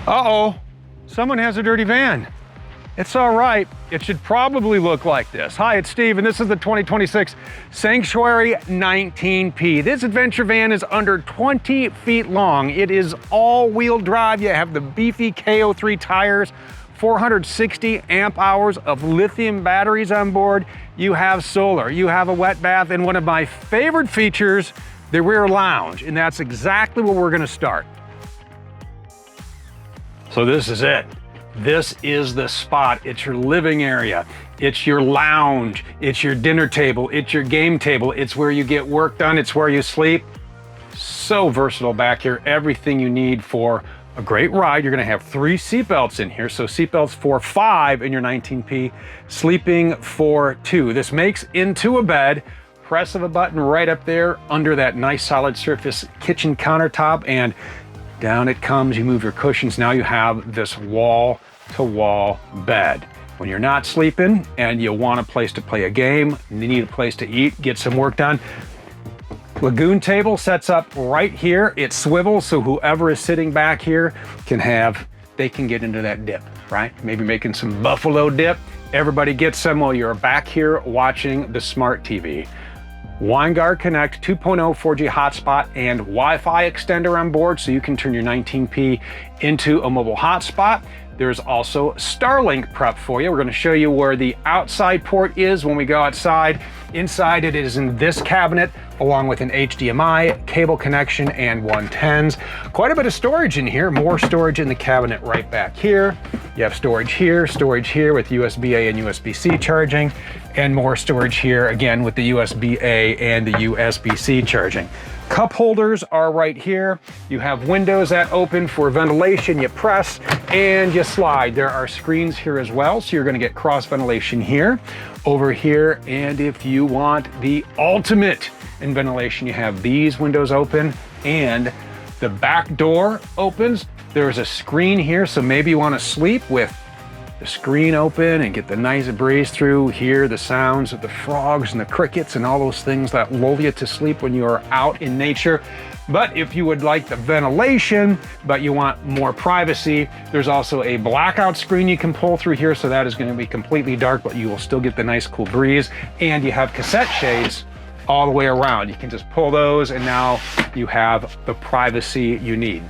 Uh-oh, someone has a dirty van. It's all right, it should probably look like this. Hi, it's Steve, and this is the 2026 Sanctuary 19P. This adventure van is under 20 feet long. It is all-wheel drive. You have the beefy KO3 tires, 460 amp hours of lithium batteries on board. You have solar, you have a wet bath, and one of my favorite features, the rear lounge, and that's exactly where we're gonna start. So this is it. This is the spot. It's your living area. It's your lounge. It's your dinner table. It's your game table. It's where you get work done. It's where you sleep. So versatile back here. Everything you need for a great ride. You're gonna have 3 seatbelts in here. So seatbelts for 5 in your 19P, sleeping for 2. This makes into a bed. Press of a button right up there under that nice solid surface kitchen countertop, and down it comes. You move your cushions. Now you have this wall-to-wall bed. When you're not sleeping and you want a place to play a game, you need a place to eat, get some work done, Lagoon table sets up right here. It swivels, so whoever is sitting back here they can get into that dip, right? Maybe making some buffalo dip. Everybody gets some while you're back here watching the smart TV. WineGuard Connect 2.0 4G hotspot and Wi-Fi extender on board, so you can turn your 19P into a mobile hotspot. There's also Starlink prep for you. We're going to show you where the outside port is when we go outside. Inside it is in this cabinet, along with an HDMI, cable connection, and 110s. Quite a bit of storage in here. More storage in the cabinet right back here. You have storage here with USB-A and USB-C charging, and more storage here again with the USB-A and the USB-C charging. Cup holders are right here. You have windows that open for ventilation. You press and you slide. There are screens here as well, so you're going to get cross ventilation here, over here, and if you want the ultimate in ventilation, you have these windows open and the back door opens. There's a screen here, so maybe you want to sleep with the screen open and get the nice breeze through, hear the sounds of the frogs and the crickets and all those things that lull you to sleep when you are out in nature. But if you would like the ventilation, but you want more privacy, there's also a blackout screen you can pull through here, so that is going to be completely dark, but you will still get the nice cool breeze. And you have cassette shades all the way around. You can just pull those, and now you have the privacy you need.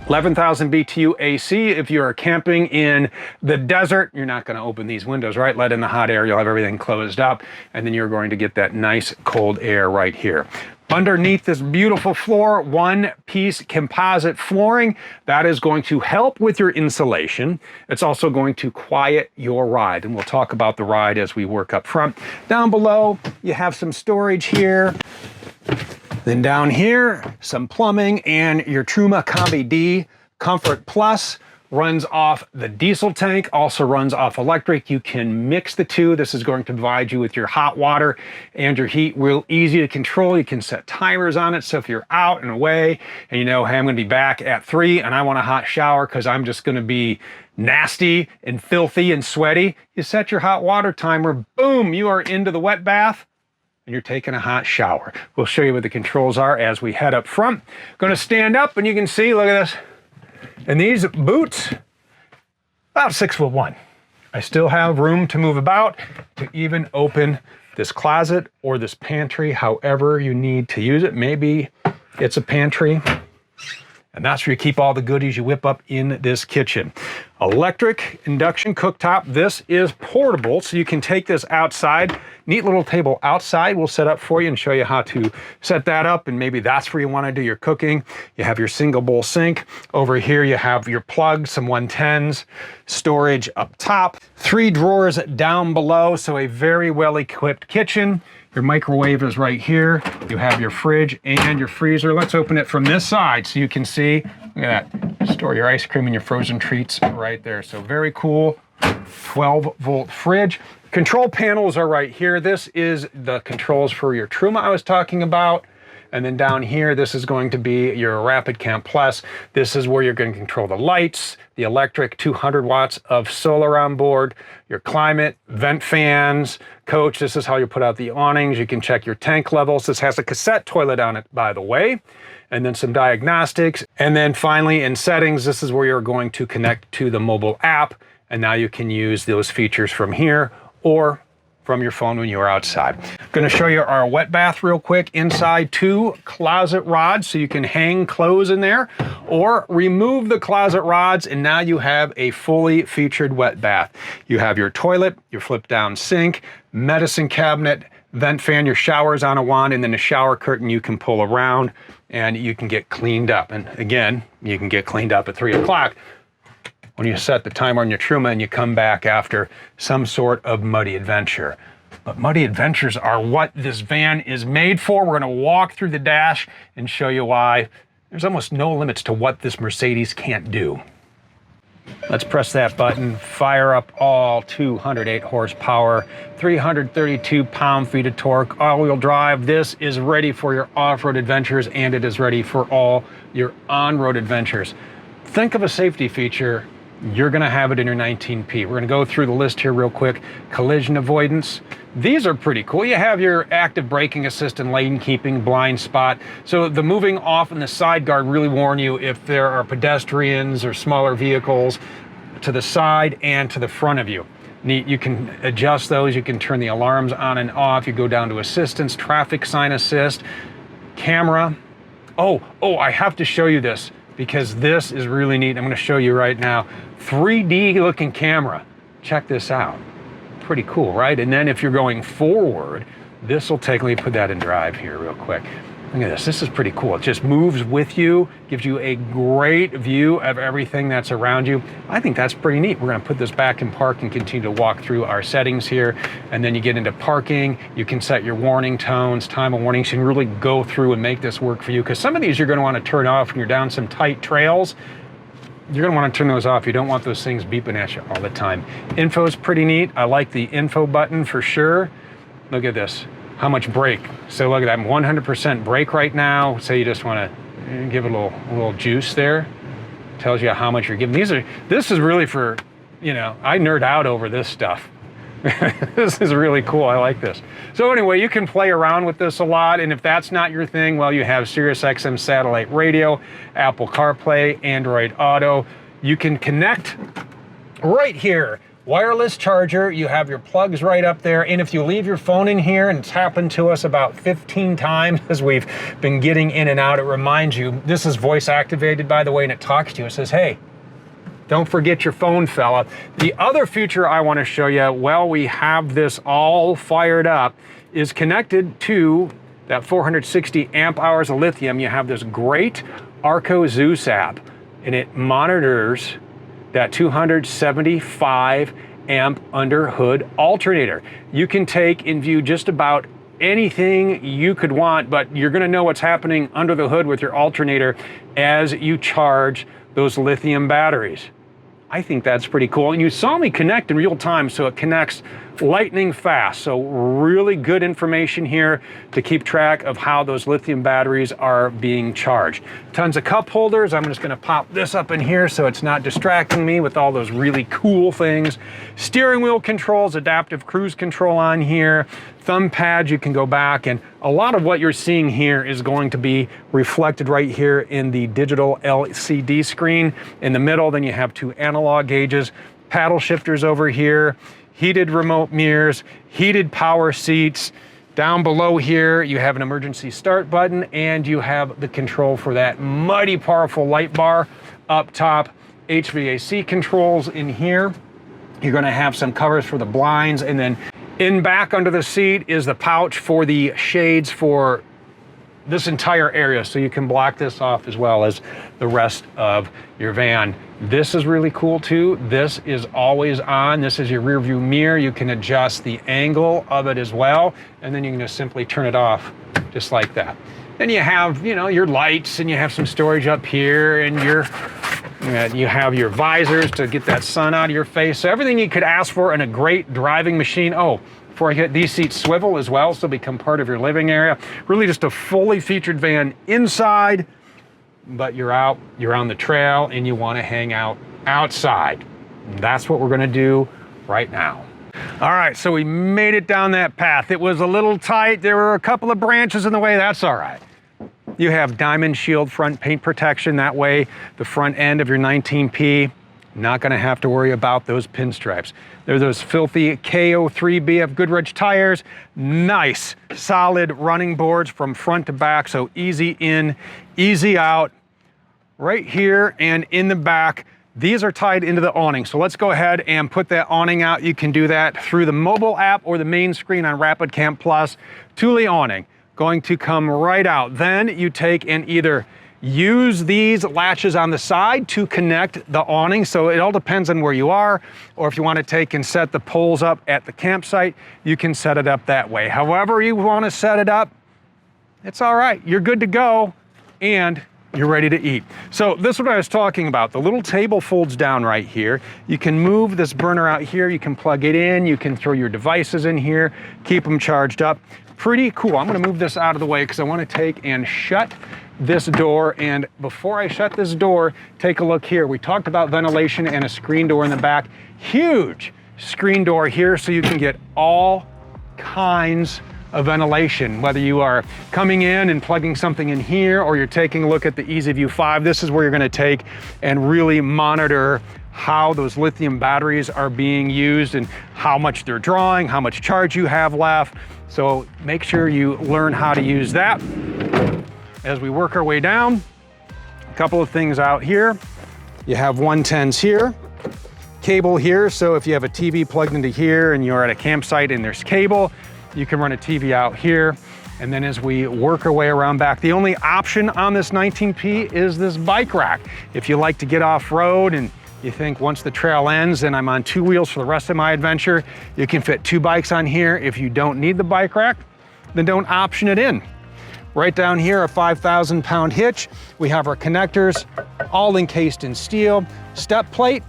11,000 BTU AC. If you're camping in the desert, you're not going to open these windows, right? Let in the hot air, you'll have everything closed up, and then you're going to get that nice cold air right here. Underneath this beautiful floor, one-piece composite flooring. That is going to help with your insulation. It's also going to quiet your ride, and we'll talk about the ride as we work up front. Down below, you have some storage here. Then down here, some plumbing, and your Truma Combi D Comfort Plus runs off the diesel tank, also runs off electric. You can mix the two. This is going to provide you with your hot water and your heat real easy to control. You can set timers on it, so if you're out and away and you know, hey, I'm going to be back at 3 and I want a hot shower because I'm just going to be nasty and filthy and sweaty, you set your hot water timer, boom, you are into the wet bath and you're taking a hot shower. We'll show you what the controls are as we head up front. Going to stand up and you can see, look at this. And these boots, about 6'1". I still have room to move about, to even open this closet or this pantry, however you need to use it. Maybe it's a pantry, and that's where you keep all the goodies you whip up in this kitchen. Electric induction cooktop. This is portable, so you can take this outside. Neat little table outside we'll set up for you and show you how to set that up, and maybe that's where you want to do your cooking. You have your single bowl sink. Over here you have your plugs, some 110s, storage up top, 3 drawers down below, so a very well-equipped kitchen. Your microwave is right here. You have your fridge and your freezer. Let's open it from this side so you can see. Look at that. Store your ice cream and your frozen treats right there. So very cool. 12-volt fridge. Control panels are right here. This is the controls for your Truma I was talking about. And then down here, this is going to be your Rapid Camp Plus. This is where you're going to control the lights, the electric, 200 watts of solar on board, your climate, vent fans, coach. This is how you put out the awnings. You can check your tank levels. This has a cassette toilet on it, by the way. And then some diagnostics. And then finally in settings, this is where you're going to connect to the mobile app. And now you can use those features from here or from your phone when you're outside. I'm gonna show you our wet bath real quick. Inside, 2 closet rods so you can hang clothes in there, or remove the closet rods and now you have a fully featured wet bath. You have your toilet, your flip down sink, medicine cabinet, vent fan, your shower's on a wand, and then a shower curtain you can pull around and you can get cleaned up. And again, you can get cleaned up at 3 o'clock when you set the timer on your Truma and you come back after some sort of muddy adventure. But muddy adventures are what this van is made for. We're gonna walk through the dash and show you why there's almost no limits to what this Mercedes can't do. Let's press that button, fire up all 208 horsepower, 332 pound-feet of torque, all-wheel drive. This is ready for your off-road adventures, and it is ready for all your on-road adventures. Think of a safety feature, you're gonna have it in your 19P. We're gonna go through the list here real quick. Collision avoidance. These are pretty cool. You have your active braking assist and lane keeping, blind spot. So the moving off and the side guard really warn you if there are pedestrians or smaller vehicles to the side and to the front of you. You can adjust those. You can turn the alarms on and off. You go down to assistance, traffic sign assist, camera. Oh, I have to show you this, because this is really neat. I'm gonna show you right now. 3D looking camera. Check this out. Pretty cool, right? And then if you're going forward, this will take, let me put that in drive here real quick. Look at this, this is pretty cool. It just moves with you, gives you a great view of everything that's around you. I think that's pretty neat. We're gonna put this back in park and continue to walk through our settings here. And then you get into parking, you can set your warning tones, time of warning, so you can really go through and make this work for you. Because some of these you're gonna wanna turn off when you're down some tight trails. You're gonna wanna turn those off. You don't want those things beeping at you all the time. Info is pretty neat. I like the info button for sure. Look at this. How much brake? So look at that, 100% brake right now. Say you just want to give it a little juice there. Tells you how much you're giving. This is really for, you know, I nerd out over this stuff. This is really cool, I like this. So anyway, you can play around with this a lot, and if that's not your thing, well, you have SiriusXM satellite radio, Apple CarPlay, Android Auto. You can connect right here. Wireless charger, you have your plugs right up there, and if you leave your phone in here, and it's happened to us about 15 times as we've been getting in and out, it reminds you, this is voice activated by the way, and it talks to you, it says, hey, don't forget your phone, fella. The other feature I want to show you, while we have this all fired up, is connected to that 460 amp hours of lithium. You have this great Arco Zeus app, and it monitors that 275 amp under hood alternator. You can take and view just about anything you could want, but you're gonna know what's happening under the hood with your alternator as you charge those lithium batteries. I think that's pretty cool. And you saw me connect in real time, so it connects lightning fast. So really good information here to keep track of how those lithium batteries are being charged. Tons of cup holders. I'm just gonna pop this up in here so it's not distracting me with all those really cool things. Steering wheel controls, adaptive cruise control on here, thumb pads, you can go back, and a lot of what you're seeing here is going to be reflected right here in the digital LCD screen. In the middle, then you have 2 analog gauges, paddle shifters over here, heated remote mirrors, heated power seats. Down below here, you have an emergency start button, and you have the control for that mighty powerful light bar. Up top, HVAC controls in here. You're gonna have some covers for the blinds, and then in back under the seat is the pouch for the shades for this entire area, so you can block this off as well as the rest of your van. This is really cool too. This is always on. This is your rear view mirror. You can adjust the angle of it as well, and then you can just simply turn it off just like that. Then you have, you know, your lights, and you have some storage up here, and you have your visors to get that sun out of your face. So everything you could ask for in a great driving machine. Oh, Before I hit, these seats swivel as well, so become part of your living area. Really just a fully featured van inside, but you're out, you're on the trail, and you want to hang out outside. And that's what we're going to do right now. All right, so we made it down that path. It was a little tight. There were a couple of branches in the way. That's all right. You have Diamond Shield front paint protection. That way, the front end of your 19P, not going to have to worry about those pinstripes. They're those filthy KO3 BF Goodrich tires. Nice, solid running boards from front to back, so easy in, easy out. Right here and in the back, these are tied into the awning. So let's go ahead and put that awning out. You can do that through the mobile app or the main screen on Rapid Camp Plus. Thule awning, going to come right out. Then you take and either use these latches on the side to connect the awning. So it all depends on where you are, or if you want to take and set the poles up at the campsite, you can set it up that way. However you want to set it up, it's all right. You're good to go, and you're ready to eat. So this is what I was talking about. The little table folds down right here. You can move this burner out here. You can plug it in. You can throw your devices in here, keep them charged up. Pretty cool. I'm going to move this out of the way because I want to take and shut this door. And before I shut this door, take a look here. We talked about ventilation and a screen door in the back. Huge screen door here, so you can get all kinds of ventilation, whether you are coming in and plugging something in here, or you're taking a look at the EasyView 5. This is where you're going to take and really monitor how those lithium batteries are being used and how much they're drawing, how much charge you have left. So make sure you learn how to use that. As we work our way down, a couple of things out here. You have 110s here, cable here, so if you have a TV plugged into here and you're at a campsite and there's cable, you can run a TV out here. And then as we work our way around back, the only option on this 19P is this bike rack. If you like to get off-road and you think once the trail ends and I'm on two wheels for the rest of my adventure, you can fit two bikes on here. If you don't need the bike rack, then don't option it in. Right down here, a 5,000-pound hitch. We have our connectors, all encased in steel. Step plate,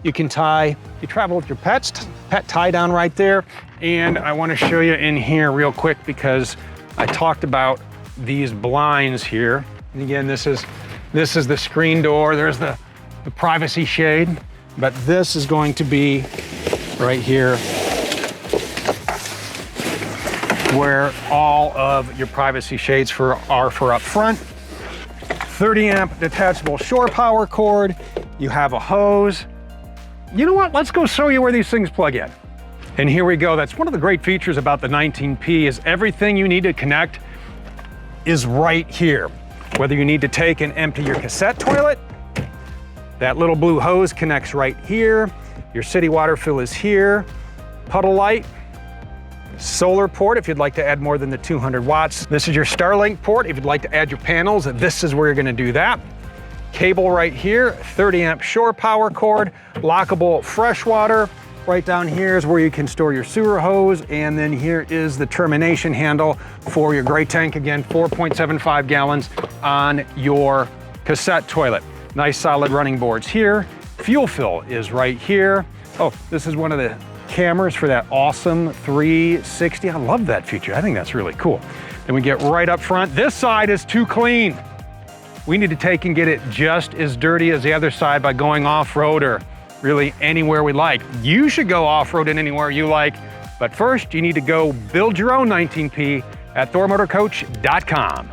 you can tie, you travel with your pet tie down right there. And I want to show you in here real quick because I talked about these blinds here. And again, this is the screen door. There's the privacy shade, but this is going to be right here where all of your privacy shades are for up front. 30 amp detachable shore power cord. You have a hose. You know what? Let's go show you where these things plug in. And here we go. That's one of the great features about the 19P is everything you need to connect is right here. Whether you need to take and empty your cassette toilet, that little blue hose connects right here. Your city water fill is here. Puddle light, solar port if you'd like to add more than the 200 watts. This is your Starlink port if you'd like to add your panels. This is where you're going to do that. Cable right here, 30 amp shore power cord, lockable freshwater. Right down here is where you can store your sewer hose, and then here is the termination handle for your gray tank. Again, 4.75 gallons on your cassette toilet. Nice solid running boards here. Fuel fill is right here. Oh, this is one of the cameras for that awesome 360. I love that feature. I think that's really cool. Then we get right up front. This side is too clean. We need to take and get it just as dirty as the other side by going off-road or really anywhere we like. You should go off-road and anywhere you like, but first you need to go build your own 19P at thormotorcoach.com.